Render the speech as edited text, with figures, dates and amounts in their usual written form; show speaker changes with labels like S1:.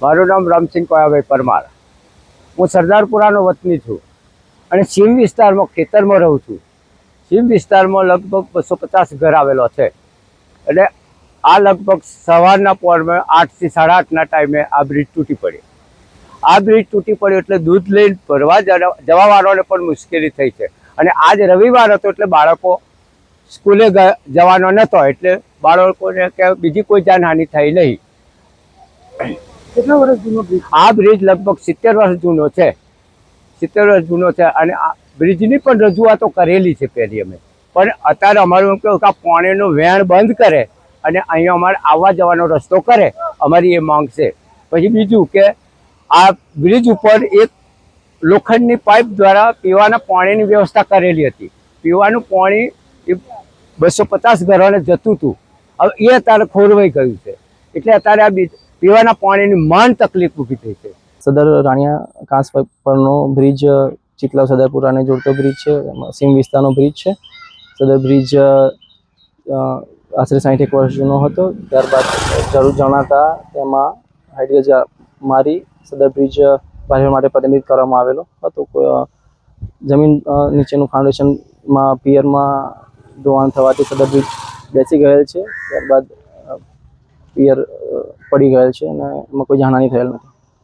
S1: મારું નામ રામસિંહ કોયાભાઈ પરમાર। હું સરદારપુરાનો વતની છું અને સીમ વિસ્તારમાં ખેતરમાં રહું છું। સીમ વિસ્તારમાં લગભગ 250 ઘર આવેલો છે। એટલે આ લગભગ સવારના પોરમાં 8 થી 8:30ના ટાઈમે આ બ્રિજ તૂટી પડી। આ બ્રિજ તૂટી પડ્યો એટલે દૂધ લઈને ભરવા જવાવાળાને પણ મુશ્કેલી થઈ છે। અને આજ રવિવાર હતો એટલે બાળકો સ્કૂલે જવાનો નહોતો, એટલે બાળકોને કે બીજી કોઈ જાનહાનિ થઈ નહીં।
S2: કેટલા વર્ષ જૂનો બ્રિજ?
S1: આ બ્રિજ લગભગ 70 વર્ષ જૂનો છે। 70 વર્ષ જૂનો છે અને આ બ્રિજની પણ રજૂઆતો કરેલી છે પહેલી અમે, પણ અત્યારે અમારું એમ કહ્યું કે આ પાણીનું વહેણ બંધ કરે અને અહીંયા અમારે આવવા જવાનો રસ્તો કરે, અમારી એ માંગ છે। પછી બીજું કે આ બ્રિજ ઉપર એક લોખંડની પાઇપ દ્વારા પીવાના પાણીની વ્યવસ્થા કરેલી હતી। પીવાનું પાણી એ 250 ઘરોને જતું હતું, હવે એ અત્યારે ખોરવાઈ ગયું છે। એટલે અત્યારે આ પીવાના પાણીની માંડ તકલીફ ઊભી થઈ છે।
S3: સદર રાણિયા કાંસ પરનો બ્રિજ ચિતલાવ સદરપુરાને જોડતો બ્રિજ છે, સીમ વિસ્તારનો બ્રિજ છે। સદર બ્રિજ આશરે 60 વર્ષ જૂનો હતો। ત્યારબાદ જરૂર જણાતા તેમાં હાઇડ્રેજ મારી સદર બ્રિજ બાંધવા માટે પ્રતિબંધિત કરવામાં આવેલો હતો। જમીન નીચેનું ફાઉન્ડેશનમાં પિયરમાં ધોવાણ થવાથી સદર બ્રિજ બેસી ગયેલ છે। ત્યારબાદ પિયર પડી ગયેલ છે અને એમાં કોઈ જાનહાનિ થયેલ નથી।